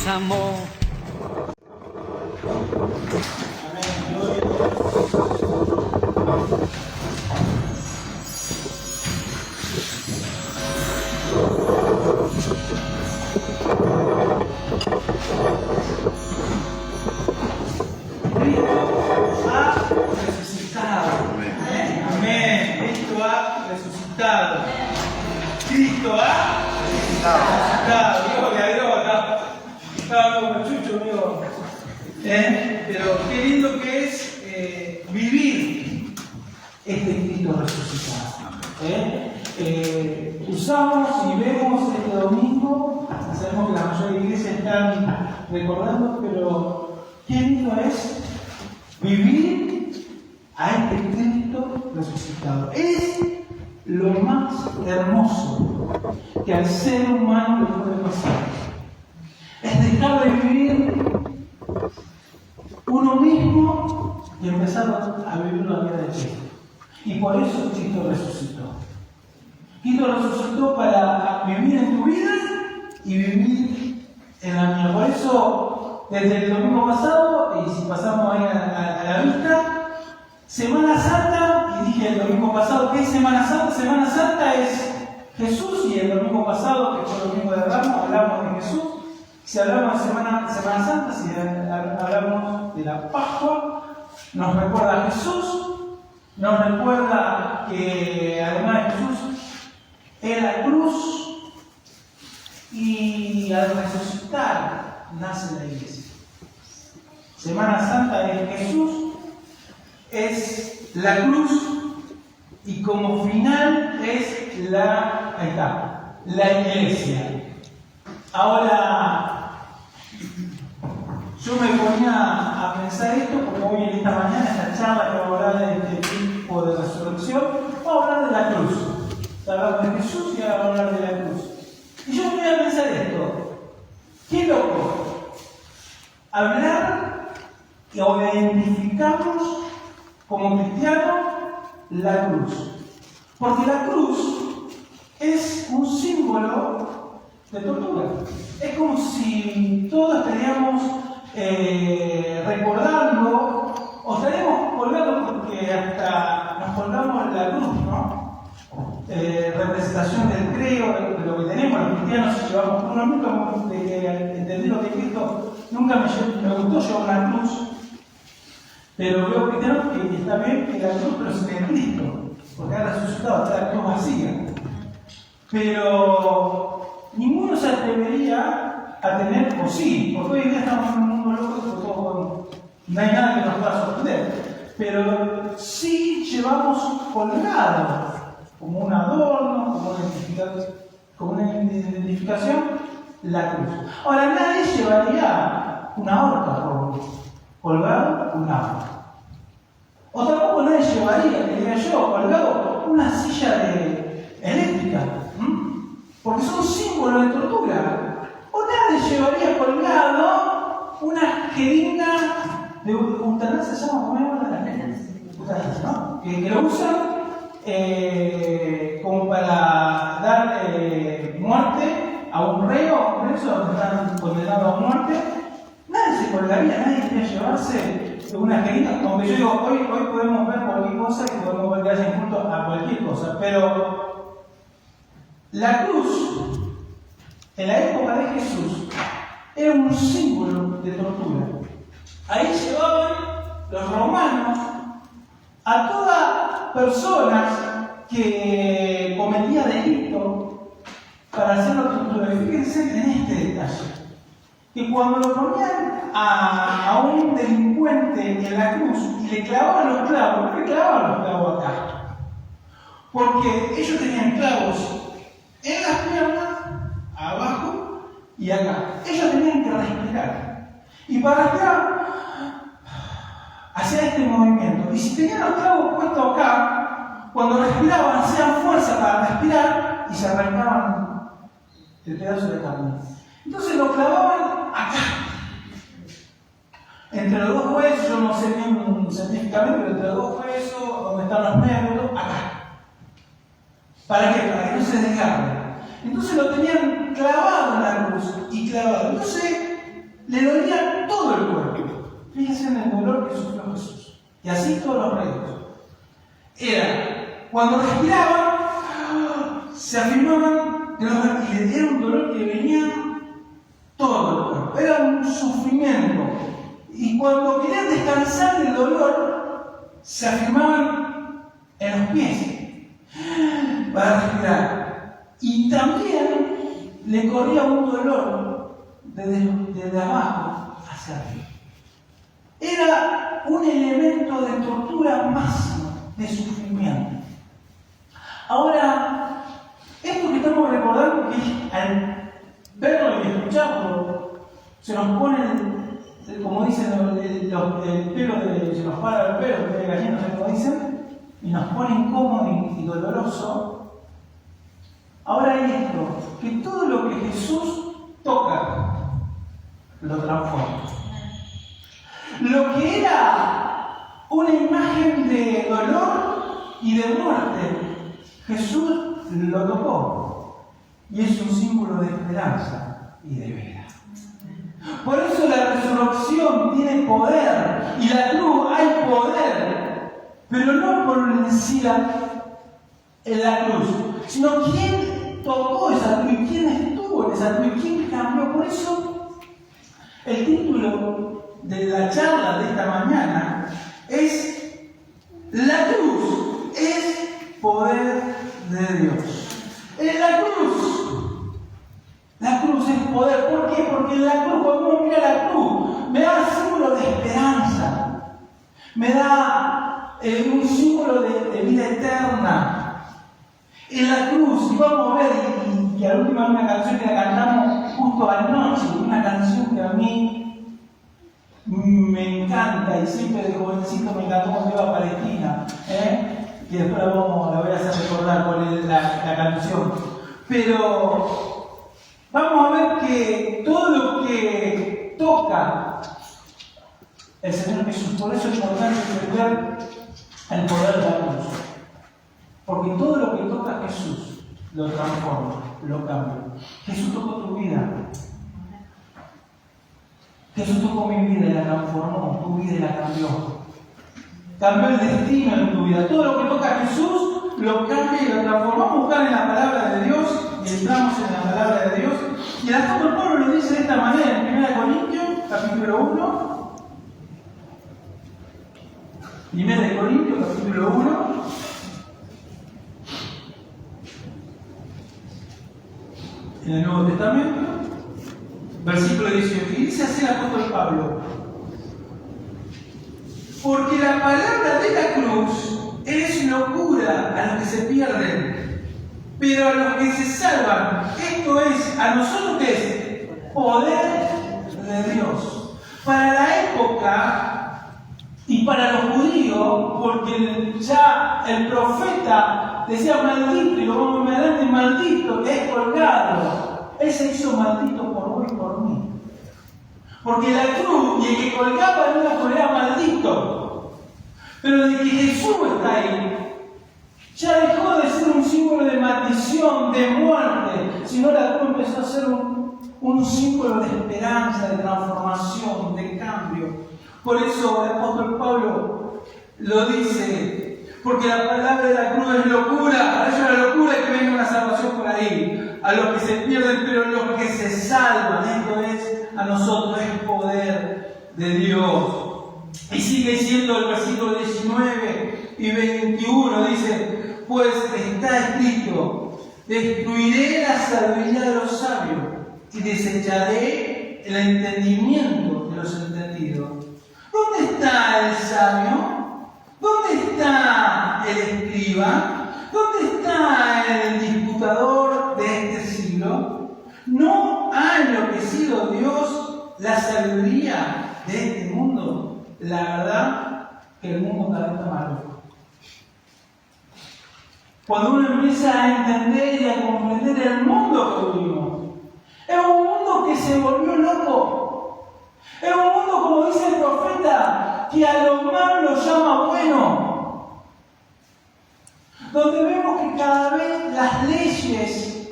nos amó. Cristo ha resucitado. Gloria a Dios. Estaba como chucho, amigo. Pero qué lindo que es vivir este Cristo resucitado. Usamos y vemos este domingo, sabemos que la mayoría de iglesias están recordando, pero qué lindo es vivir a este Cristo resucitado. Es lo más hermoso que al ser humano le puede pasar. Es dejar de vivir uno mismo y empezar a vivir la vida de Cristo. Y por eso Cristo resucitó. Cristo resucitó para vivir en tu vida y vivir en la mía. Por eso, desde el domingo pasado, y si pasamos ahí a la vista, Semana Santa, y dije el domingo pasado, ¿qué es Semana Santa? Semana Santa es Jesús, y el domingo pasado, que fue el domingo de Ramos, hablamos de Jesús. Si hablamos de Semana Santa, si hablamos de la Pascua, nos recuerda a Jesús, nos recuerda que además de Jesús es la cruz, y al resucitar nace la iglesia. Semana Santa es Jesús, es la cruz, y como final es la iglesia. Ahora, yo me ponía a pensar esto, como hoy en esta mañana, esta charla que va a hablar de este tipo de resurrección, vamos a hablar de la cruz. Hablamos de Jesús y ahora vamos a hablar de la cruz. Y yo me voy a pensar esto. Qué loco. Hablar o identificarnos como cristianos la cruz. Porque la cruz es un símbolo de tortura. Es como si todos estaríamos recordando, o estaríamos colgados, porque hasta nos colgamos la cruz, ¿no? Representación del creo, de lo que tenemos, los cristianos llevamos. Uno nunca entendí lo que es Cristo, nunca me gustó llevar una cruz. Pero veo cristianos que está bien que la cruz, pero sin Cristo, porque ha resucitado, está la cruz vacía. Pero ninguno se atrevería a tener, o sí, porque hoy en día estamos en un mundo loco, no hay nada que nos pueda sorprender. Pero sí llevamos colgado, como un adorno, como una identificación, la cruz. Ahora, nadie llevaría una horca colgado una horca. O tampoco nadie llevaría, que diría yo, colgado una silla eléctrica. Porque son símbolos de tortura. O nadie llevaría colgado una jeringa de eutanasia, ¿se llama? ¿Cómo se llama? Eutanasia, ¿no? Que lo usan como para dar muerte a un reo, preso, donde están condenados a muerte. Nadie se colgaría, nadie quería llevarse una jeringa. Aunque yo digo, hoy podemos ver cualquier cosa, que podemos ver que hacen culto a cualquier cosa, pero la cruz, en la época de Jesús, era un símbolo de tortura. Ahí llevaban los romanos a todas personas que cometían delito para hacerlo tortura. Fíjense en este detalle. Que cuando lo ponían a un delincuente en la cruz y le clavaban los clavos, ¿por qué clavaban los clavos acá? Porque ellos tenían clavos en las piernas, abajo y acá. Ellos tenían que respirar. Y para respirar, hacían este movimiento. Y si tenían los clavos puestos acá, cuando respiraban, hacían fuerza para respirar y se arrancaban el pedazo de carne. Entonces lo clavaban acá. Entre los dos huesos, yo no sé bien científicamente, pero entre los dos huesos, donde están los nervios, acá. ¿Para qué? Para que no se desgarre. Entonces lo tenían clavado en la cruz y clavado. Entonces, le dolía todo el cuerpo. Fíjense en el dolor que sufrió Jesús. Y así todos los reyes. Era, cuando respiraban, se afirmaban que era un dolor que venía todo el cuerpo. Era un sufrimiento. Y cuando querían descansar del dolor, se afirmaban en los pies para respirar. Y también le corría un dolor desde abajo hacia arriba. Era un elemento de tortura máxima, de sufrimiento. Ahora, esto que estamos recordando, que al verlo y escucharlo, se nos pone, como dicen el pelo se nos para el pelo, de gallina, no sé cómo dicen, y nos pone incómodo y doloroso. Ahora hay esto, que todo lo que Jesús toca, lo transforma. Lo que era una imagen de dolor y de muerte, Jesús lo tocó. Y es un símbolo de esperanza y de vida. Por eso la resurrección tiene poder, y la cruz hay poder, pero no por en sí la cruz, sino quién tocó esa cruz, quién estuvo en esa cruz, quién cambió. Por eso el título de la charla de esta mañana es La cruz es poder de Dios. La cruz es poder. ¿Por qué? Porque la cruz, cuando uno mira la cruz, me da un símbolo de esperanza, me da un símbolo de vida eterna. En la cruz, y vamos a ver, y a la última una canción que la cantamos justo anoche, una canción que a mí me encanta, y siempre de jovencito me encantó cuando iba a Palestina, y después la voy a hacer recordar cuál es la canción. Pero vamos a ver que todo lo que toca el Señor Jesús, por eso es importante entender el poder de la cruz. Porque todo lo que toca a Jesús lo transforma, lo cambia. Jesús tocó tu vida. Jesús tocó mi vida y la transformó, tu vida y la cambió. Cambió el destino de tu vida. Todo lo que toca a Jesús lo cambia y lo transforma. Vamos a buscar en la palabra de Dios y entramos en la palabra de Dios. Y el apóstol Pablo lo dice de esta manera en 1 Corintios, capítulo 1. 1 Corintios, capítulo 1. En el Nuevo Testamento, versículo 18. Y dice así el apóstol Pablo: porque la palabra de la cruz es locura a los que se pierden, pero a los que se salvan, esto es, a nosotros que es poder de Dios. Para la época y para los judíos, porque ya el profeta decía maldito, y luego me adelante maldito, es colgado. Él se hizo maldito por vos y por mí. Porque la cruz y el que colgaba en una cruz era maldito. Pero de que Jesús está ahí, ya dejó de ser un símbolo de maldición, de muerte, sino la cruz empezó a ser un símbolo de esperanza, de transformación, de cambio. Por eso el apóstol Pablo lo dice, porque la palabra de la cruz es locura, para ellos es la locura que venga una salvación por ahí, a los que se pierden, pero los que se salvan, esto es, a nosotros es poder de Dios. Y sigue diciendo el versículo 19 y 21, dice, pues está escrito, destruiré la sabiduría de los sabios y desecharé el entendimiento de los entendidos. ¿Dónde está el sabio? ¿Dónde está el escriba? ¿Dónde está el disputador de este siglo? ¿No ha enloquecido Dios la sabiduría de este mundo? La verdad que el mundo cada vez está más loco. Cuando uno empieza a entender y a comprender el mundo que vivimos, es un mundo que se volvió loco. Es un mundo, como dice el profeta, que a lo malo lo llama bueno. Donde vemos que cada vez las leyes,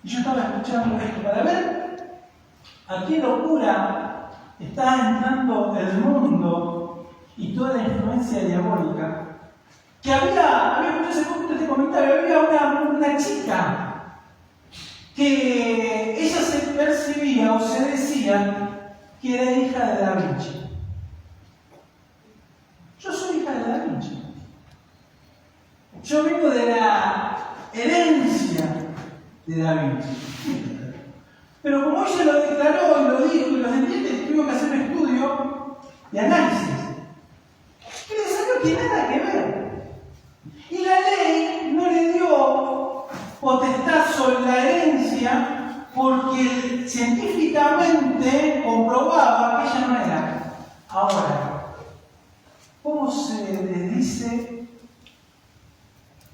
y yo estaba escuchando esto para ver ¿A qué locura está entrando el mundo y toda la influencia diabólica? Que había escuchado hace poquito este comentario, había una chica que ella se percibía o se decía que era hija de Da Vinci. Yo soy hija de Da Vinci. Yo vengo de la herencia de Da Vinci. Pero como ella lo declaró y lo dijo y lo entiende, tuvo que hacer un estudio de análisis. Y le salió que nada que ver. Y la ley no le dio potestad sobre la herencia porque científicamente comprobaba que ella no era. Ahora, ¿cómo se le dice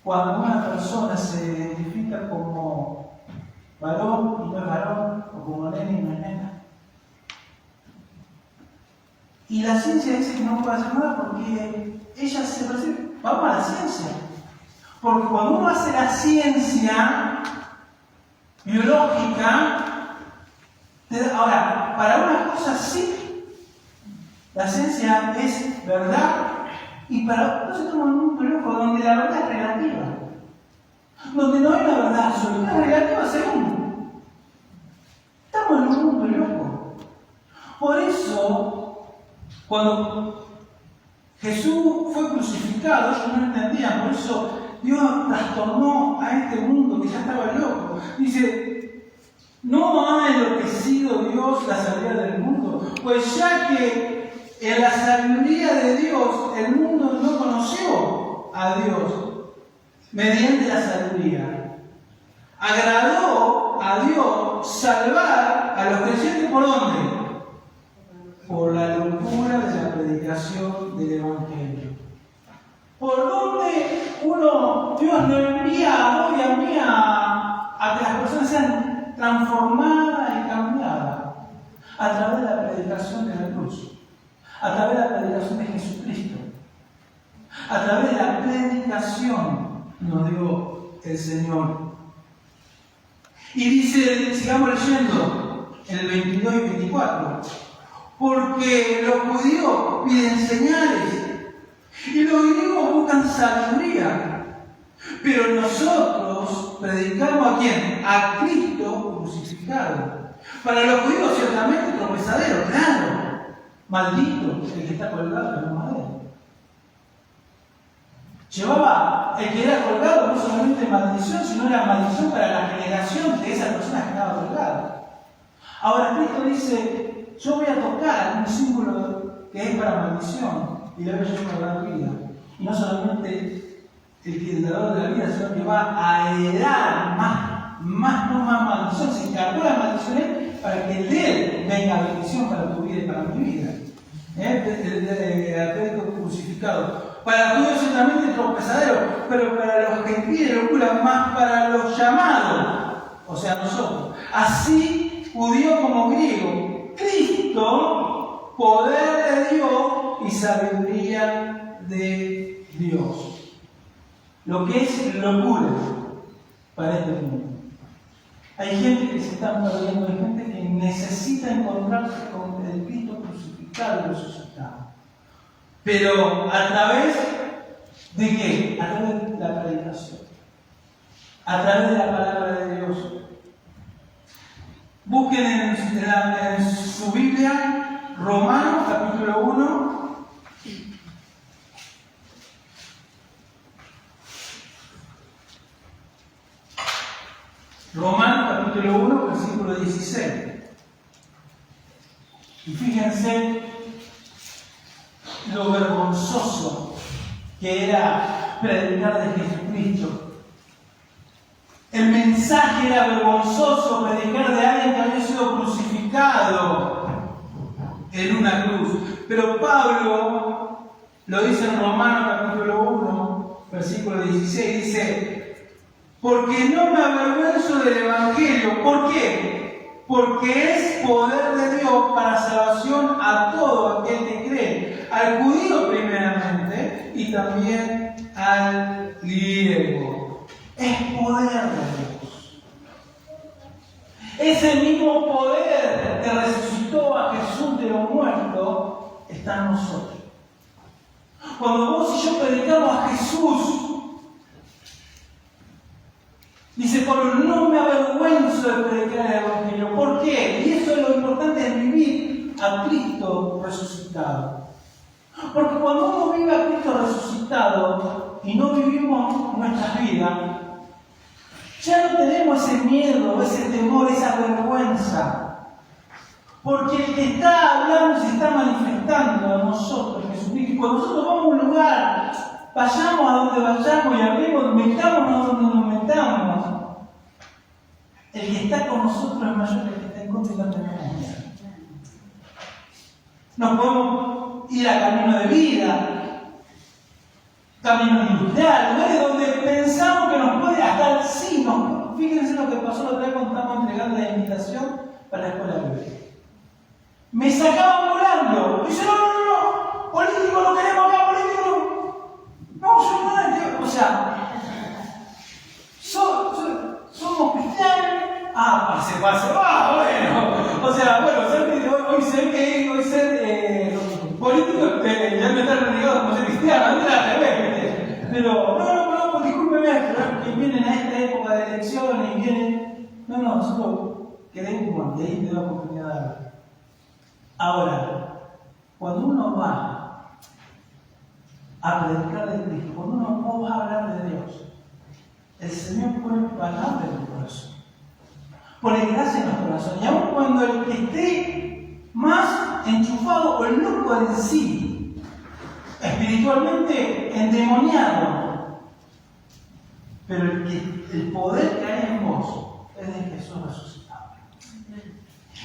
cuando una persona se identifica como varón y no es varón, o como nena y no es nena? Y la ciencia dice que no puede hacer nada porque ella se percibe. Vamos a la ciencia. Porque cuando uno hace la ciencia biológica, ahora, para una cosa sí, la ciencia es verdad, y para otros estamos en un periodo donde la verdad es relativa. Donde no hay una verdad absoluta, es relativa según. Estamos en un mundo loco. Por eso, cuando Jesús fue crucificado, ellos no entendían, por eso Dios trastornó a este mundo que ya estaba loco. Dice, ¿no ha enloquecido Dios la sabiduría del mundo? Pues ya que en la sabiduría de Dios el mundo no conoció a Dios mediante la sabiduría. Agradó a Dios salvar a los creyentes ¿por dónde? Por la locura de la predicación del Evangelio. ¿Por dónde Dios nos envía hoy a mí a que las personas sean transformadas y cambiadas? A través de la predicación de la cruz, a través de la predicación de Jesucristo, a través de la predicación nos dio el Señor. Y dice, sigamos leyendo, en el 22 y 24, porque los judíos piden señales y los griegos buscan sabiduría, pero nosotros predicamos ¿a quién? A Cristo crucificado. Para los judíos ciertamente tropezadero, claro, maldito el que está colgado en un madero. Llevaba el que era colgado no solamente maldición, sino era maldición para la generación de esa persona que estaba colgada. Ahora Cristo dice, yo voy a tocar un símbolo que es para maldición y le voy a llevar una gran vida. Y no solamente el dador de la vida, sino que va a heredar más maldición. Se encargó la maldición para que de él venga bendición para tu vida y para mi vida. El Cristo crucificado. Para los judíos ciertamente tropezadero, pero para los gentiles locura, más para los llamados, o sea, nosotros. Así, judío como griego, Cristo, poder de Dios y sabiduría de Dios. Lo que es locura para este mundo. Hay gente que se está perdiendo, hay gente que necesita encontrarse con el Cristo crucificado y resucitado. Pero ¿a través de qué? A través de la predicación. A través de la palabra de Dios. Busquen en su Biblia, Romanos capítulo 1. Romanos capítulo 1, versículo 16. Y fíjense lo vergonzoso que era predicar de Jesucristo. El mensaje era vergonzoso, predicar de alguien que había sido crucificado en una cruz. Pero Pablo lo dice en Romanos capítulo 1, versículo 16, dice, porque no me avergüenzo del Evangelio. ¿Por qué? Porque es poder de Dios para salvación a todo aquel que cree, al judío primeramente y también al griego. Es poder de Dios. Ese mismo poder poder que resucitó a Jesús de los muertos está en nosotros. Cuando vos y yo predicamos a Jesús, dice Pablo, no me avergüenzo de predicar el Evangelio. ¿Por qué? Y eso es lo importante de vivir a Cristo resucitado. Porque cuando uno vive a Cristo resucitado y no vivimos nuestras vidas, ya no tenemos ese miedo, ese temor, esa vergüenza. Porque el que está hablando se está manifestando a nosotros, Jesucristo. Y cuando nosotros vamos a un lugar, vayamos a donde vayamos y hablemos, metámonos a donde nos metamos, el que está con nosotros es mayor que el que está en contra y no tenemos miedo. Nos podemos ir a camino de vida, caminos industriales, lugares donde pensamos que nos puede hasta el sí. Fíjense lo que pasó la otra vez cuando estábamos entregando la invitación para la escuela bíblica. Me sacaban volando. Dice, no, político no queremos acá, político. No, yo no, o sea, somos cristianos. Pase, bueno. O sea, hoy ser político, ya me están renegando como ser cristiano, pero, no, discúlpeme, que vienen a esta época de elecciones y vienen. No, nosotros queremos que ahí te da oportunidad de hablar. Ahora, cuando uno va a predicar de Cristo, cuando uno va a hablar de Dios, el Señor pone palabras en tu corazón, pone gracia en nuestro corazón. Y aun cuando el que esté más enchufado o loco en sí, espiritualmente endemoniado, pero el poder que hay en vos es de Jesús resucitado.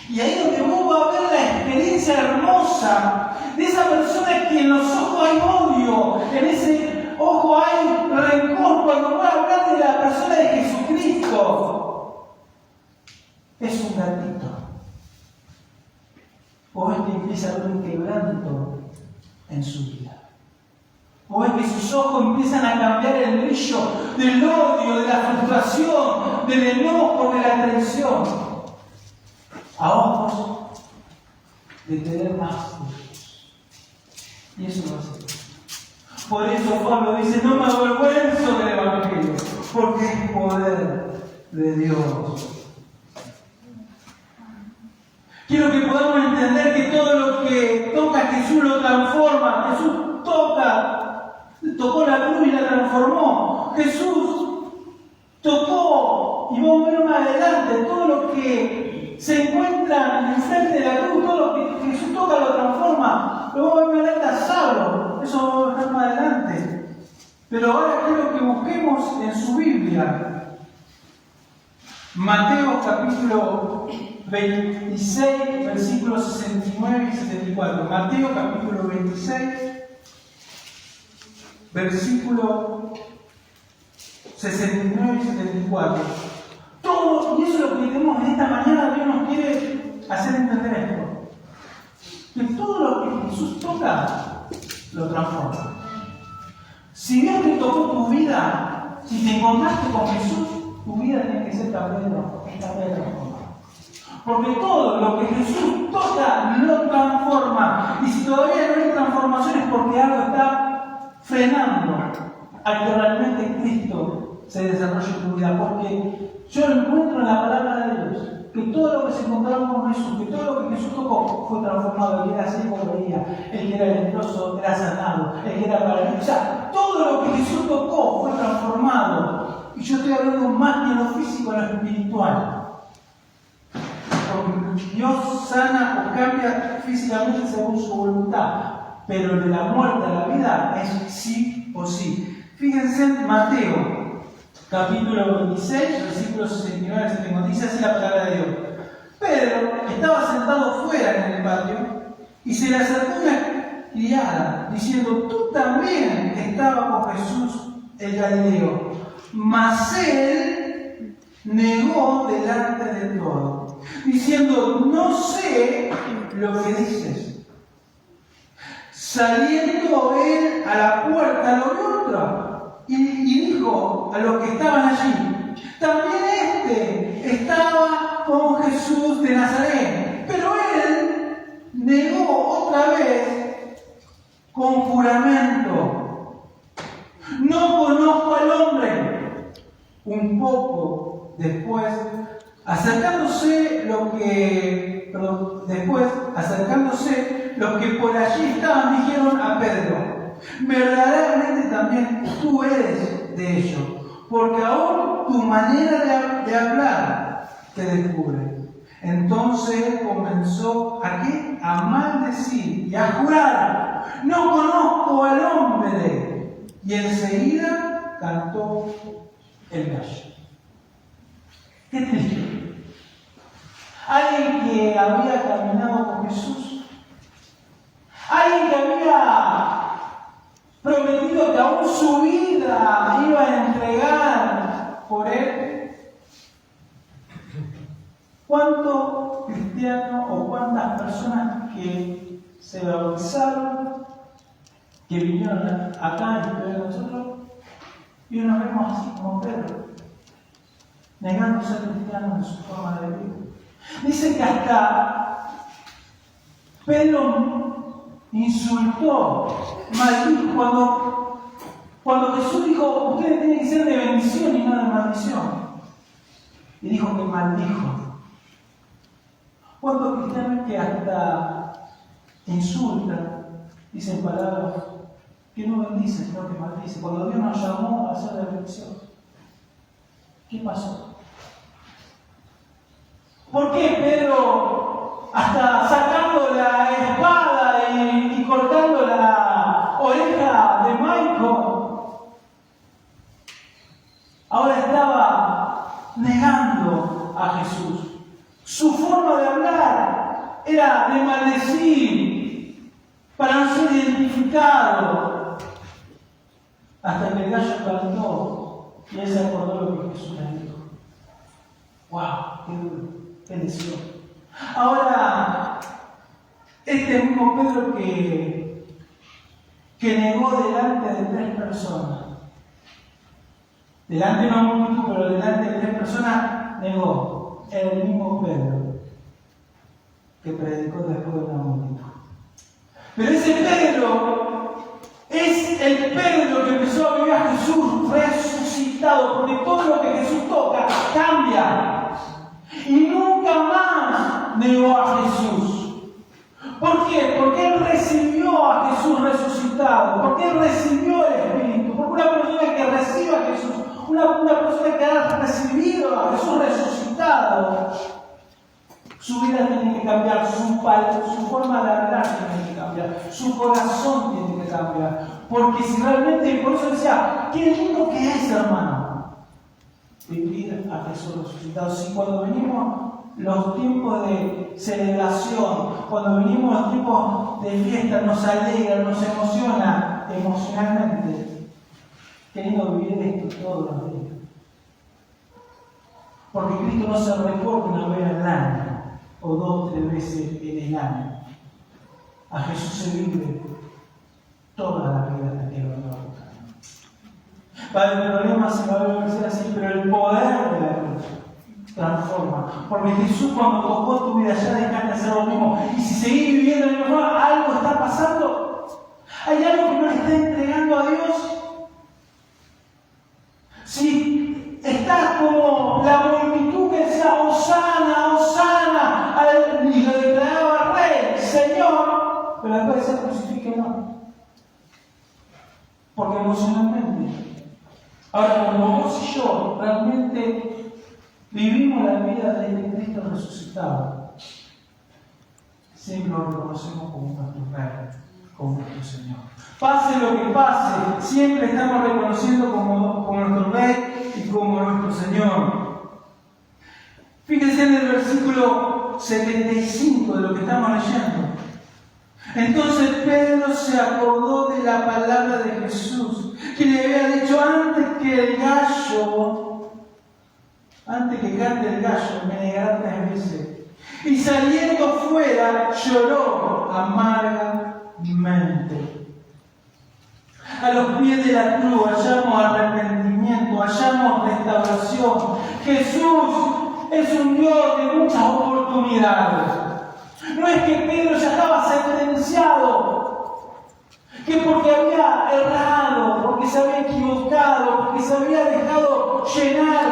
Y ahí es donde vos vas a ver la experiencia hermosa de esa persona que en los ojos hay odio, en ese ojo hay rencor. Cuando vas a hablar de la persona de Jesucristo, es un gatito. O es que empieza a haber un quebranto en su vida. O es que sus ojos empiezan a cambiar el brillo del odio, de la frustración, del enojo, de la traición, a ojos de tener más de Dios. Y eso lo hace. Por eso Pablo dice, no me avergüenzo del Evangelio, porque es poder de Dios. Quiero que podamos entender que todo lo que toca Jesús lo transforma. Jesús tocó la cruz y la transformó. Jesús tocó, y vamos a ver más adelante, todo lo que se encuentra enfrente de la cruz, todo lo que Jesús toca lo transforma. Lo vamos a ver más adelante a Saulo, eso lo vamos a ver más adelante. Pero ahora quiero que busquemos en su Biblia Mateo capítulo 26, versículos 69 y 74. Mateo capítulo 26, versículo 69 y 74. Todo, y eso es lo que tenemos en esta mañana, Dios nos quiere hacer entender esto. Que todo lo que Jesús toca, lo transforma. Si Dios te tocó tu vida, si te encontraste con Jesús, tu vida tiene que ser también transformada. Porque todo lo que Jesús toca, lo transforma. Y si todavía no hay transformación es porque algo está frenando a que realmente Cristo se desarrolle en tu vida. Porque yo lo encuentro en la palabra de Dios. Que todo lo que se encontraba con Jesús, que todo lo que Jesús tocó fue transformado. El que era ciego veía, el que era leproso era sanado, el que era paralítico. O sea, todo lo que Jesús tocó fue transformado. Y yo estoy hablando más que en lo físico, en lo espiritual. Porque Dios sana o cambia físicamente según su voluntad. Pero el de la muerte a la vida es sí o sí. Fíjense en Mateo capítulo 26, versículos 69 al 70, dice así la palabra de Dios. Pedro estaba sentado fuera en el patio y se le acercó una criada diciendo, tú también estabas con Jesús el Galileo. Mas él negó delante de todo, diciendo, no sé lo que dices. Saliendo él a la puerta, lo vio otro. Y dijo a los que estaban allí, también estaba con Jesús de Nazaret. Pero con juramento: no conozco al hombre. Un poco después, acercándose los que por allí estaban, dijeron a Pedro: verdaderamente también tú eres de ellos, porque aún tu manera de hablar te descubre. Entonces él comenzó a maldecir y a jurar: no conozco al hombre. Y enseguida cantó el gallo. Qué triste. Alguien que había caminado con Jesús, alguien que había prometido que aún su vida iba a entregar por él. ¿Cuántos cristianos o cuántas personas que se bautizaron, que vinieron acá en medio de nosotros, y nos vemos así como Pedro, negando ser cristianos en su forma de vida? Dice que hasta Pedro insultó, maldijo, cuando Jesús dijo: ustedes tienen que ser de bendición y no de maldición. Y dijo que maldijo. ¿Cuántos cristianos que hasta insultan, dicen palabras que no bendicen, sino que maldicen? Cuando Dios nos llamó a hacer la bendición, ¿qué pasó? ¿Por qué Pedro, hasta sacando la espada y cortando la oreja de Michael, ahora estaba negando a Jesús? Su forma de hablar era de maldecir para no ser identificado. Hasta que el gallo cantó y él se acordó lo que Jesús le dijo. ¡Wow! ¡Qué duro! ¡Qué lesión! Ahora, este mismo Pedro que negó delante de 3 personas, delante de una multitud, pero delante de 3 personas, negó. El mismo Pedro que predicó después de una multitud. Pero ese Pedro es el Pedro que empezó a vivir a Jesús resucitado, porque todo lo que Jesús toca cambia. Y nunca más negó a Jesús. ¿Por qué? Porque él recibió a Jesús resucitado, porque él recibió el Espíritu, porque una persona que recibe a Jesús, una persona que ha recibido a Jesús resucitado, su vida tiene que cambiar, su forma de hablar tiene que cambiar, su corazón tiene que cambiar. Porque si realmente, por eso decía, qué lindo que es, hermano, vivir a Jesús resucitado. Si cuando venimos los tiempos de celebración, cuando venimos los tiempos de fiesta, nos alegra, nos emociona emocionalmente, qué lindo vivir esto todos los días. Porque Cristo no se recorta una vez al año, o 2 o 3 veces en el año. A Jesús se vive toda la vida hasta que lo buscar. Para el problema se va a ver así, pero el poder de la cruz transforma. Porque Jesús, cuando tocó tu vida, ya dejaste de hacer lo mismo. Y si seguís viviendo de la misma forma, algo está pasando. Hay algo que no le está entregando a Dios. Si estás como la multitud que decía: Hosana, Hosana, y lo declaraba Rey, Señor, pero después se crucifique, no. Porque emocionalmente. Ahora, cuando vos y yo realmente vivimos la vida de Cristo resucitado, siempre lo reconocemos como nuestro Rey, como nuestro Señor. Pase lo que pase, siempre estamos reconociendo como nuestro Rey y como nuestro Señor. Fíjense en el versículo 75 de lo que estamos leyendo. Entonces Pedro se acordó de la palabra de Jesús, que le había dicho: antes que cante el gallo, me negará 3 veces. Y saliendo fuera, lloró amargamente. A los pies de la cruz hallamos arrepentimiento, hallamos restauración. Jesús es un Dios de muchas oportunidades. No es que Pedro ya estaba sentenciado, que porque había errado, porque se había equivocado, porque se había dejado llenar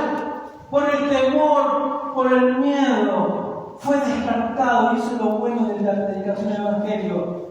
por el temor, por el miedo, fue descartado. Y eso es lo bueno de la predicación del Evangelio.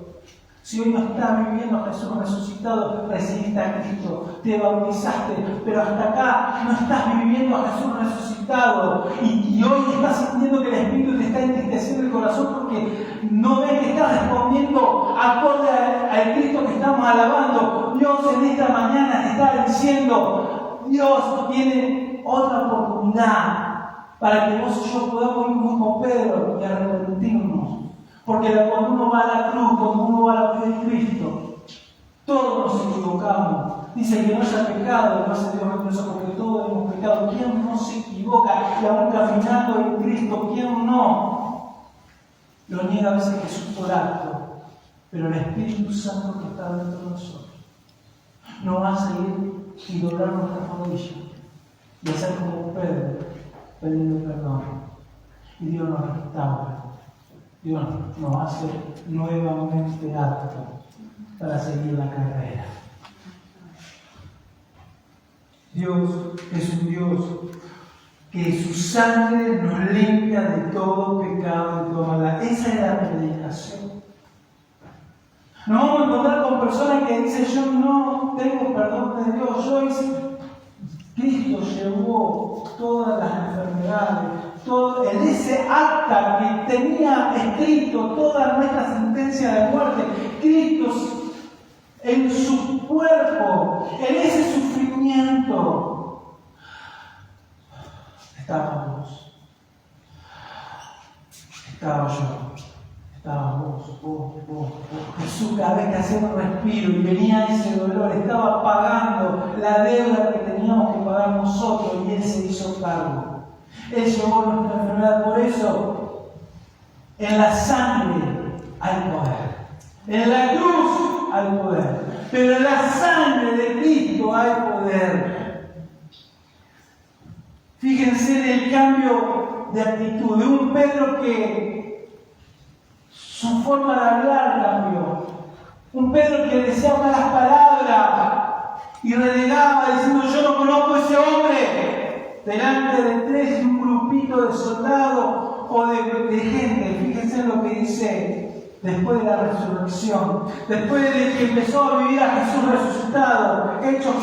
Si hoy no estás viviendo a Jesús resucitado, recibiste a Cristo, te bautizaste, pero hasta acá no estás viviendo a Jesús resucitado y hoy estás sintiendo que el Espíritu te está entristeciendo el corazón porque no ves que estás respondiendo acorde al Cristo que estamos alabando. Dios en esta mañana te está diciendo, Dios tiene otra oportunidad para que vos y yo podamos ir como Pedro y arrepentirnos. Porque cuando uno va a la cruz, cuando uno va a la cruz de Cristo, todos nos equivocamos. Dice que no haya pecado, no hace Dios eso, porque todos hemos pecado. ¿Quién no se equivoca? Y aún caminando en Cristo, ¿quién no? Lo niega a veces Jesús por acto, pero el Espíritu Santo que está dentro de nosotros nos va a seguir y doblar nuestras rodillas y hacer como Pedro, pidiendo perdón. Y Dios nos restaura. Dios nos hace nuevamente aptos para seguir la carrera. Dios es un Dios que su sangre nos limpia de todo pecado, de toda maldad. Esa es la predicación. Nos vamos a encontrar con personas que dicen: yo no tengo perdón de Dios. Yo hice. Cristo llevó todas las enfermedades, todo en ese acta que tenía escrito toda nuestra sentencia de muerte. Cristo en su cuerpo, en ese sufrimiento, estábamos vos, estaba yo, estaba vos. Jesús, cada vez que hacía un respiro y venía ese dolor, estaba pagando la deuda que teníamos que pagar nosotros y Él se hizo cargo. Él llevó nuestra enfermedad. Por eso, en la sangre hay poder. En la cruz hay poder. Pero en la sangre de Cristo hay poder. Fíjense en el cambio de actitud de un Pedro que su forma de hablar cambió. Un Pedro que decía malas palabras y renegaba diciendo: yo no conozco a ese hombre, delante de tres y un grupito de soldados o de gente. Fíjense en lo que dice después de la resurrección, después de que empezó a vivir a Jesús resucitado. Hechos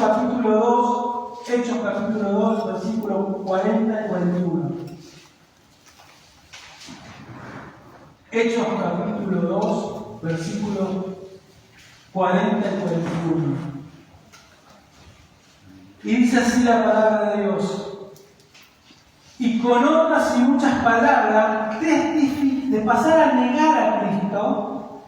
capítulo 2, versículos 40 y 41. Hechos capítulo 2, versículos 40 y 41. Y dice así la palabra de Dios: y con otras y muchas palabras, de pasar a negar a Cristo,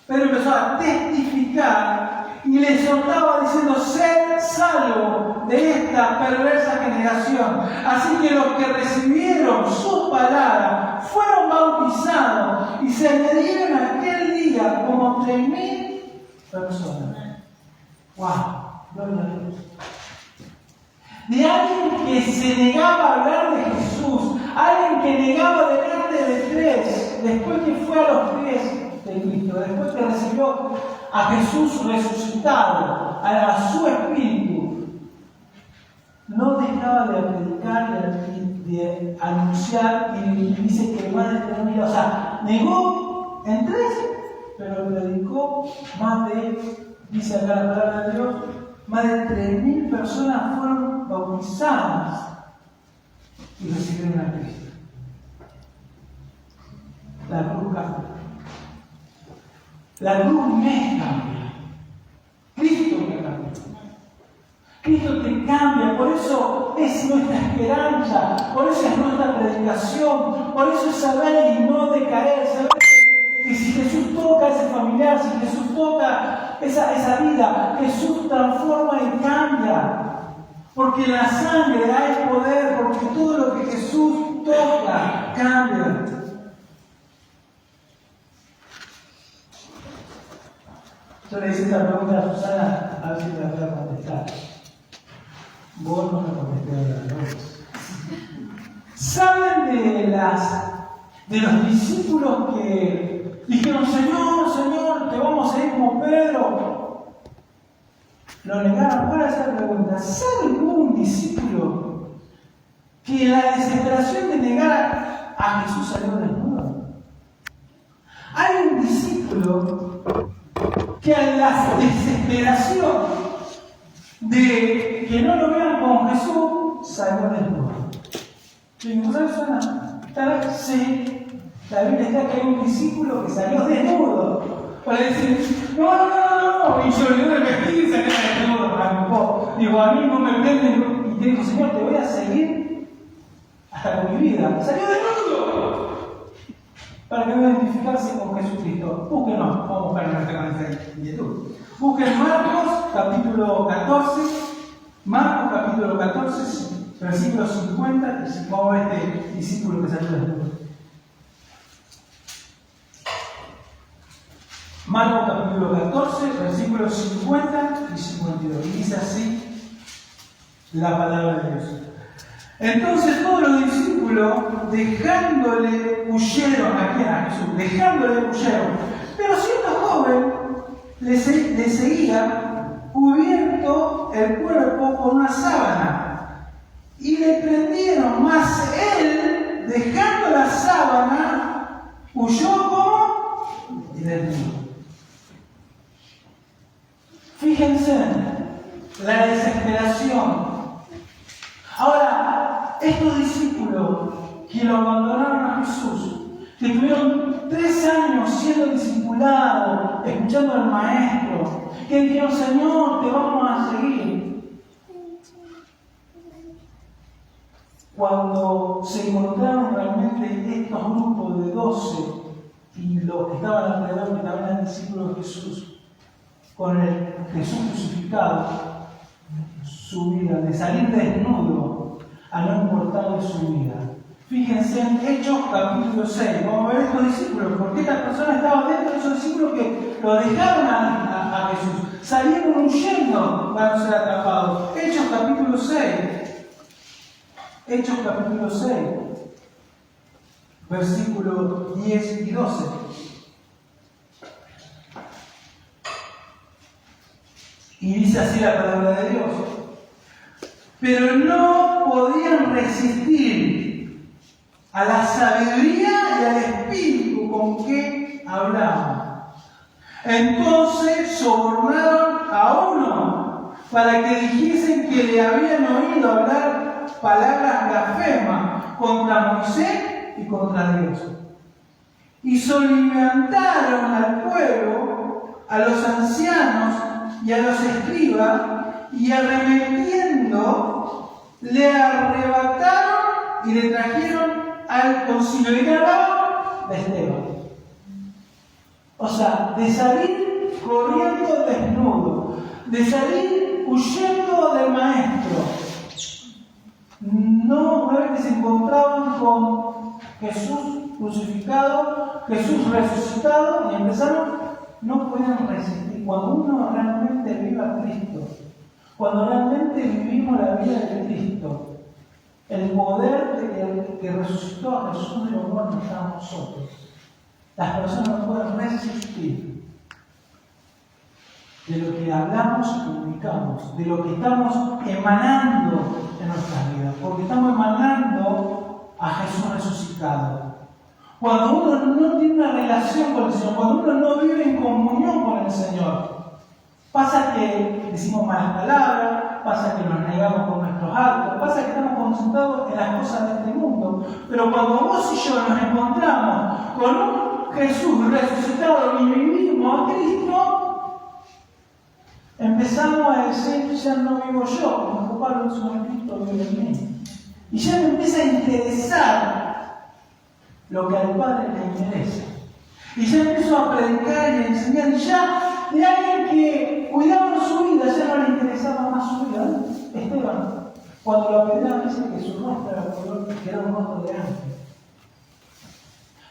Pedro empezó a testificar y le exhortaba diciendo: sed salvo de esta perversa generación. Así que los que recibieron su palabra fueron bautizados y se añadieron aquel día como 3.000 personas. ¡Wow! Gloria a Dios. De alguien que se negaba a hablar de Jesús, alguien que negaba delante de tres, después que fue a los pies de Cristo, después que recibió a Jesús resucitado, a su Espíritu, no dejaba de predicar y de anunciar, y dice que más de 3.000, o sea, negó en tres, pero predicó más de, dice acá la palabra de Dios, más de 3.000 personas fueron bautizadas y recibieron a Cristo. La cruz cambia. La cruz me cambia. Cristo me cambia. Cristo te cambia. Por eso es nuestra esperanza. Por eso es nuestra predicación. Por eso es saber y no decaer. Saber que si Jesús toca a ese familiar, si Jesús toca esa vida, Jesús transforma y cambia. Porque en la sangre hay poder, porque todo lo que Jesús toca cambia. Yo le hice esta pregunta a Susana, a ver si me la voy a contestar. Vos no me contesté a las. ¿Saben de los discípulos que dijeron: Señor, Señor, te vamos a ir como Pedro? lo negaron. Ahora esa pregunta, ¿sabe algún discípulo que la desesperación de negar a Jesús salió desnudo? Hay un discípulo que a la desesperación de que no lo vean con Jesús salió desnudo. ¿No sabes, Ana? Sí, la Biblia está que hay un discípulo que salió desnudo para decir, no, y se olvidó de vestir y salió desnudo. Digo, a mí no me venden, y te digo, Señor, te voy a seguir hasta con mi vida. Salió desnudo para que no identificarse con Jesucristo. Búsquenos, vamos a ver con esa inquietud. Busquen Marcos capítulo 14, Marcos capítulo 14, versículo 50, y vamos a ver este discípulo que salió desnudo. Marcos capítulo 14, versículos 50 y 52. Y dice así la palabra de Dios. Entonces todos los discípulos, dejándole, huyeron a Jesús, dejándole, huyeron. Pero cierto joven le seguía, cubierto el cuerpo con una sábana, y le prendieron, mas él, dejando la sábana, huyó como desnudo. Fíjense, la desesperación. Ahora, estos discípulos que lo abandonaron a Jesús, que tuvieron 3 años siendo discipulados, escuchando al Maestro, que dijeron, Señor, te vamos a seguir. Cuando se encontraron realmente estos grupos de 12 y los que estaban alrededor, que también eran discípulos de Jesús, con el Jesús crucificado, su vida, de salir desnudo a no importarle su vida. Fíjense en Hechos capítulo 6, vamos a ver estos discípulos, porque estas personas estaban dentro de esos discípulos que lo dejaron a Jesús, salieron huyendo para no ser atrapados. Hechos capítulo 6, Hechos capítulo 6, versículos 10 y 12. Y dice así la palabra de Dios. Pero no podían resistir a la sabiduría y al espíritu con que hablaban. Entonces sobornaron a uno para que dijesen que le habían oído hablar palabras blasfemas contra Moisés y contra Dios. Y soliviantaron al pueblo, a los ancianos y a los escribas, y arremetiendo, le arrebataron y le trajeron al concilio. ¿Y qué hablaban? De Esteban. O sea, de salir corriendo desnudo, de salir huyendo del Maestro. No ver que se encontraban con Jesús crucificado, Jesús resucitado, y empezaron, no podían resistir. Cuando uno realmente vive a Cristo, cuando realmente vivimos la vida de Cristo, el poder de que resucitó a Jesús de los muertos está en nosotros. Las personas no pueden resistir de lo que hablamos y comunicamos, de lo que estamos emanando en nuestras vidas, porque estamos emanando a Jesús resucitado. Cuando uno no tiene una relación con el Señor, cuando uno no vive en comunión con el Señor, pasa que decimos malas palabras, pasa que nos negamos con nuestros actos, pasa que estamos concentrados en las cosas de este mundo. Pero cuando vos y yo nos encontramos con un Jesús resucitado y vivimos a Cristo, empezamos a decir, ya no vivo yo, como Pablo en su manifiesto vive en mí. Y ya me empieza a interesar lo que al Padre le interesa. Y ya empezó a predicar y a enseñar, y ya de alguien que cuidaba su vida, ya no le interesaba más su vida. Esteban, cuando lo apedrearon, dice que su rostro era un rostro de ángel.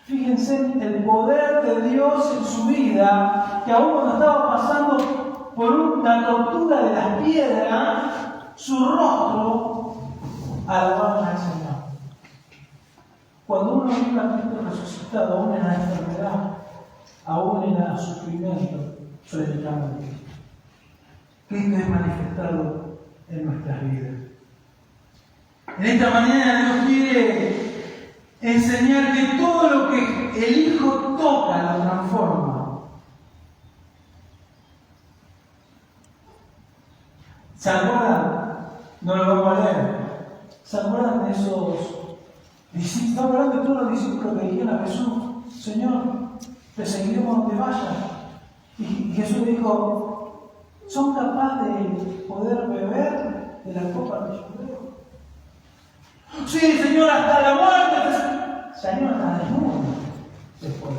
Fíjense el poder de Dios en su vida, que aún cuando estaba pasando por una tortura de las piedras, su rostro alababa al Señor. Cuando uno vive a Cristo resucitado, aún en la enfermedad, aún en el sufrimiento, predicando a Cristo. Cristo es manifestado en nuestras vidas. En esta mañana Dios quiere enseñar que todo lo que el Hijo toca lo transforma. ¿Se acuerdan? No lo vamos a leer. ¿Se acuerdan de esos discípulos? Estamos hablando de todos los discípulos que dijeron a Jesús: Señor, te seguiremos donde vayas. Y Jesús le dijo: ¿son capaces de poder beber de la copa que yo bebo? Sí, Señor, hasta la muerte. Salieron hasta desnudos después.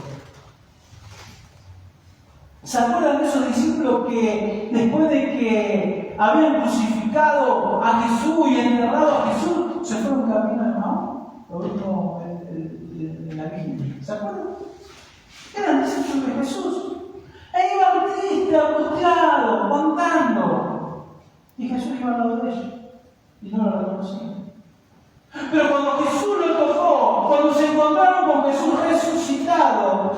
¿Se acuerdan de esos discípulos que después de que habían crucificado a Jesús y enterrado a Jesús, se fueron camino de Maús? Lo vimos en la Biblia. ¿Se acuerdan? Eran discípulos de Jesús. E iban tristes, angustiados, contando. Y Jesús iba al lado de ellos. Y no lo reconocían. Pero cuando Jesús lo tocó, cuando se encontraron con Jesús resucitado,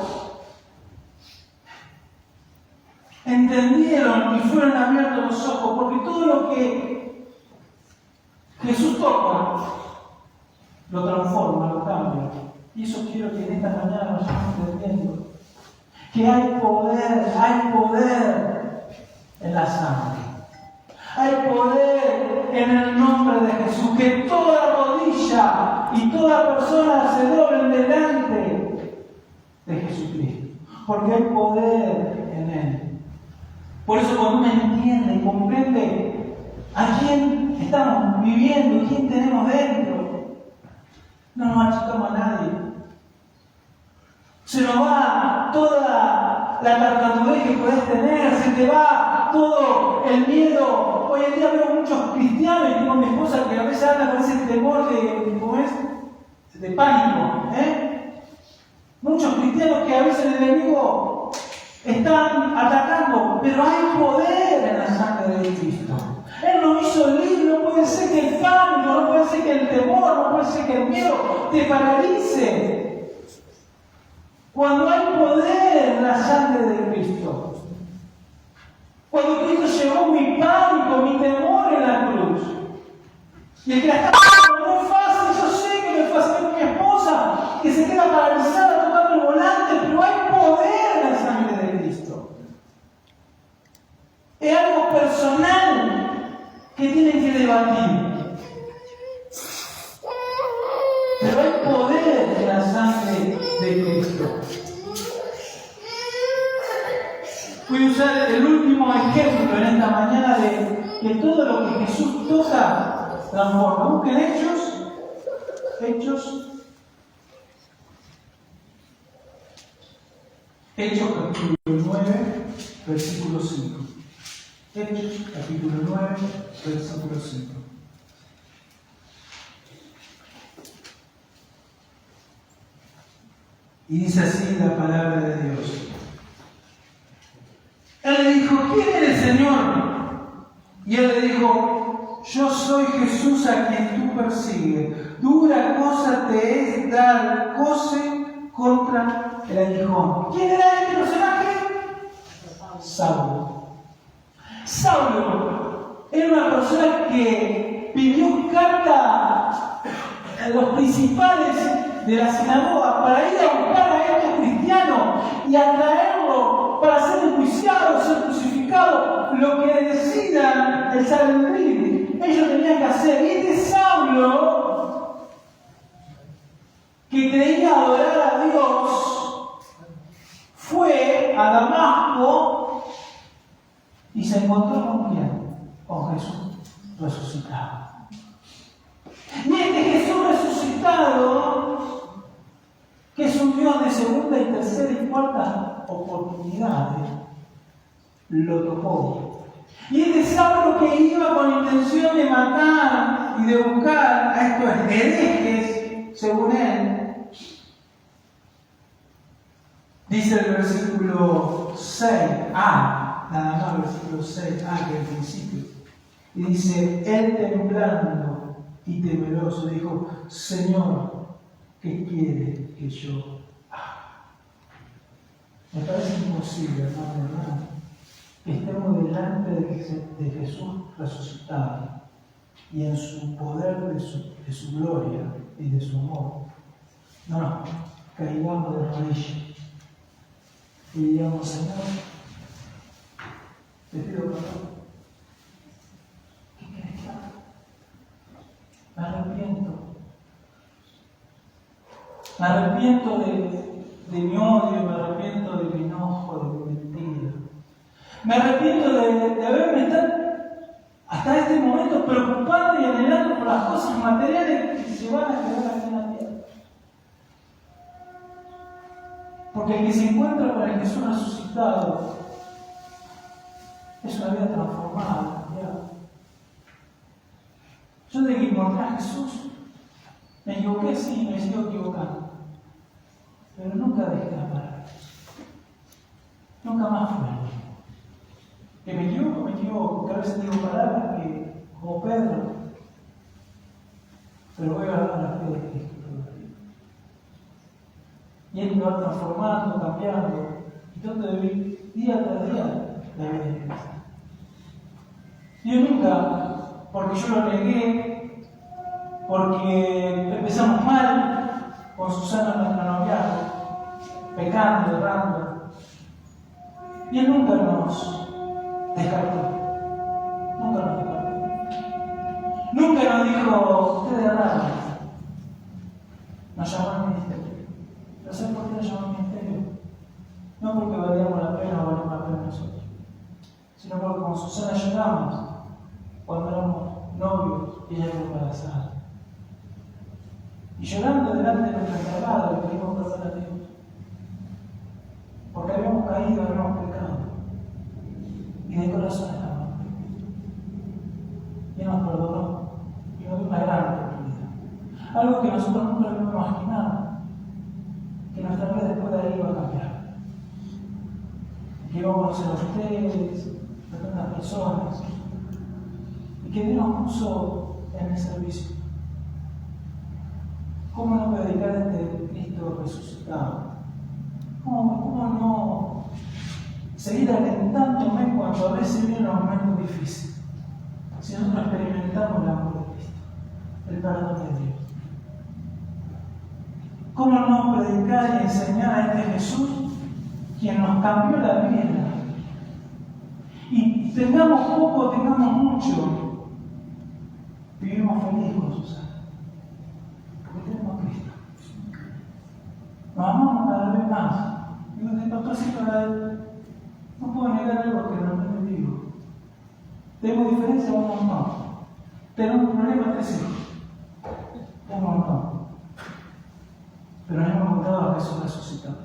entendieron y fueron abiertos los ojos, porque todo lo que Jesús toca lo transforma, lo cambia. Y eso quiero que en esta mañana vayamos entendiendo. Que hay poder en la sangre. Hay poder en el nombre de Jesús. Que toda rodilla y toda persona se doblen delante de Jesucristo. Porque hay poder en Él. Por eso cuando uno entiende y comprende a quién estamos viviendo y quién tenemos dentro, no nos achicamos a nadie. Se nos va toda la tartamudez que podés tener, se te va todo el miedo. Hoy en día veo muchos cristianos, y tengo a mi esposa que a veces anda con ese temor de pánico. Muchos cristianos que a veces el enemigo están atacando, pero hay poder en la sangre de Cristo. Él nos hizo libre. No puede ser que el pánico, no puede ser que el temor, no puede ser que el miedo te paralice. Cuando hay poder en la sangre de Cristo. Cuando Cristo llevó mi pánico, mi temor en la cruz. Y el que la está pasando no es fácil, yo sé que no es fácil. Tengo mi esposa que se queda paralizada tocando el volante, pero hay poder en la sangre de Cristo. Es algo personal que tienen que debatir. Pero hay poder en la sangre de Cristo. Voy a usar el último ejemplo en esta mañana de que todo lo que Jesús toca transforma. Busquen Hechos capítulo 9, versículo 5. Hechos capítulo 9, versículo 5. Y dice así la palabra de Dios. Él le dijo: ¿quién eres, Señor? Y él le dijo: yo soy Jesús a quien tú persigues. Dura cosa te es dar coce contra el aguijón. ¿Quién era este personaje? Saulo. Saulo era una persona que pidió carta a los principales de la sinagoga para ir a buscar a estos cristianos y a traerlo para ser enjuiciado, ser crucificado, lo que decidan el Sanedrín. Ellos tenían que hacer. Y este Saulo, que creía adorar a Dios, fue a Damasco y se encontró con quién? Con Jesús resucitado. Y este Jesús resucitado, que es un Dios de segunda y tercera y cuarta oportunidades, lo tocó. Y este Saulo que iba con intención de matar y de buscar a estos herejes, según él, dice el versículo 6a, nada más el versículo 6a que es el principio, y dice: él temblando y temeroso dijo: Señor, ¿qué quiere que yo haga? Me parece imposible, hermano. que estemos delante de Jesús resucitado y en su poder de su gloria y de su amor. No, caigamos de rodillas y digamos: Señor, te pido perdón. ¿Qué quieres que haga? Me arrepiento. Me arrepiento de mi odio, me arrepiento de mi enojo, de mi mentira. Me arrepiento de haberme estado hasta este momento preocupando y anhelando por las cosas materiales que se van a quedar aquí en la tierra. Porque el que se encuentra con el Jesús resucitado es una vida transformada, cambiada. Yo desde que encontré a Jesús, me equivoqué, sí, me sigo equivocando. Pero nunca dejé de amar a Jesús. Nunca más fue lo mismo. Que me equivoco, que a veces digo palabras que, como Pedro, pero voy a la fe de Cristo. Y Él me va transformando, cambiando, y trato de vivir día tras día la vida de Cristo. Yo nunca, porque yo lo negué, porque empezamos mal con Susana nuestra noviazgo, pecando, errando, y Él nunca nos descartó. Nunca nos descartó. Nunca nos dijo: ustedes erraron. Nos llamó al ministerio. ¿Pero saben por qué nos llamó al ministerio? No porque valíamos la pena o valíamos la pena nosotros, sino porque con Susana lloramos cuando éramos novios y ella quedó embarazada. Y llorando delante de nuestra encargada le pedimos perdón a Dios. Porque habíamos caído, habíamos pecado. Y de corazón estábamos. Y Él nos perdonó. Y nos dio una gran oportunidad. Algo que nosotros nunca habíamos imaginado. Que nuestra vida después de ahí iba a cambiar. Que íbamos a conocer a ustedes, a tantas personas. Y que Dios nos puso en el servicio. ¿Cómo no predicar este Cristo resucitado? ¿Cómo no seguir alentándome cuando a veces vienen los momentos difíciles? Si nosotros experimentamos el amor de Cristo, el perdón de Dios. ¿Cómo no predicar y enseñar a este Jesús, quien nos cambió la vida? Y tengamos poco, tengamos mucho, vivimos felices con Susana. Porque tenemos a Cristo. Nos amamos cada vez más. Digo, de pastorcito, no puedo negar algo que realmente digo. Tengo diferencia un montón. Tenemos un problema, 3 hijos. Tengo un montón. Pero nos hemos encontrado a Jesús resucitado.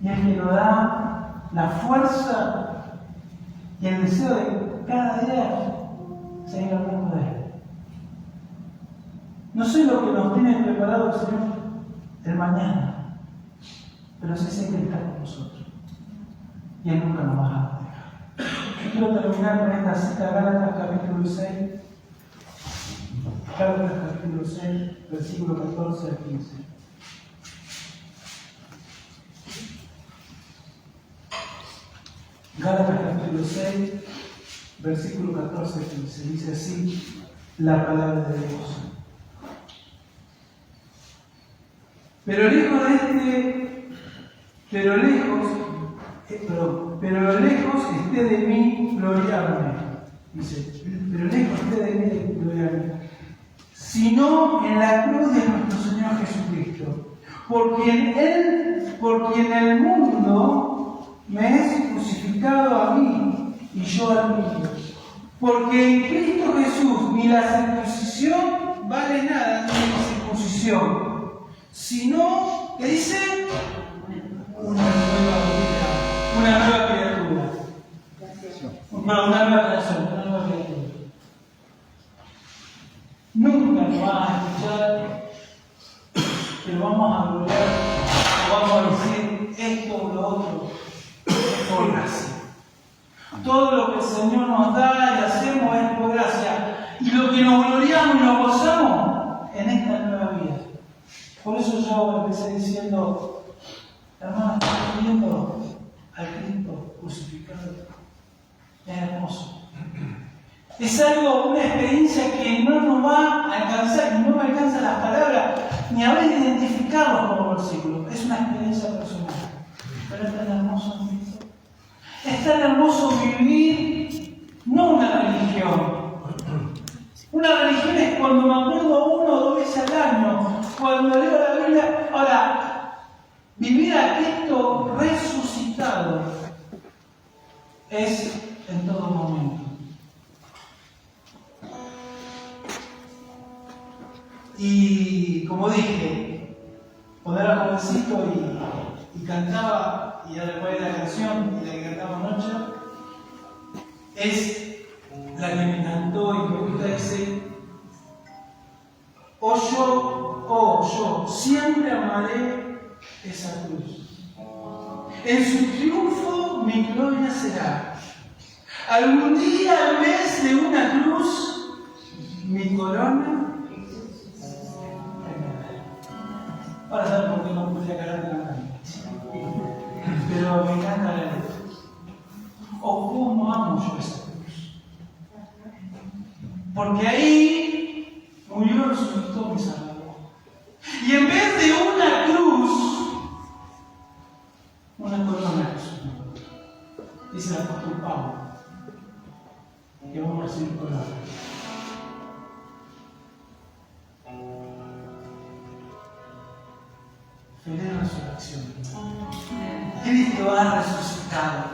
Y es que nos da la fuerza y el deseo de cada día seguir hablando de Él. No sé lo que nos tiene preparado el Señor el mañana, pero sí sé que Él está con nosotros. Y Él nunca nos va a dejar. Yo quiero terminar con esta cita, Gálatas capítulo 6. Gálatas capítulo 6, versículo 14 al 15. Gálatas capítulo 6, versículo 14 al 15. Dice así la palabra de Dios. Pero lejos esté de mí gloriarme. Dice, pero lejos esté de mí gloriarme. Sino en la cruz de nuestro Señor Jesucristo. Por quien el mundo me es crucificado a mí y yo al mío. Porque en Cristo Jesús ni la circuncisión vale nada, ni la circuncisión. Sino, ¿qué dice? Una nueva criatura. Una nueva creación, una nueva criatura. Nunca nos van a escuchar que lo vamos a gloriar o vamos a decir esto o lo otro. Por gracia. Todo lo que el Señor nos da y hacemos es por gracia. Y lo que nos gloriamos y nos gozamos en esta nueva vida. Por eso yo empecé diciendo, hermano, estamos viendo al Cristo crucificado. Es algo, una experiencia que no nos va a alcanzar, y no me alcanzan las palabras, ni a ver identificarlos como versículos. Es una experiencia personal. Pero es tan hermoso, ¿no? Es tan hermoso vivir, no una religión. Una religión es cuando me acuerdo 1 o 2 veces al año, cuando leo la Biblia. Ahora, vivir a Cristo resucitado es en todo momento. Y como dije, cuando era jovencito y cantaba, y ya después de la canción, y la que cantaba anoche, es la que me encantó y me gusta ese: yo siempre amaré esa cruz. En su triunfo mi gloria será. Algún día en vez de una cruz, mi corona. Ahora saben por qué no puse a calar de la cama. Pero me encanta la letra. O cómo amo yo esa cruz. Porque ahí murió y resucitó mi Salvador. Y en vez de una cruz, una corona resucitó. Dice el apóstol Pablo que vamos a recibir corona. Feliz resurrección. Cristo ha resucitado.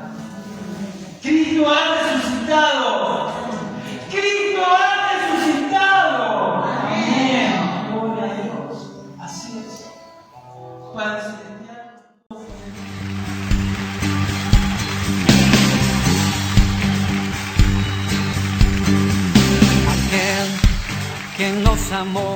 Cristo ha resucitado. Cristo ha resucitado. Amén. Gloria a Dios. Así es. Padre celestial. Aquel que nos amó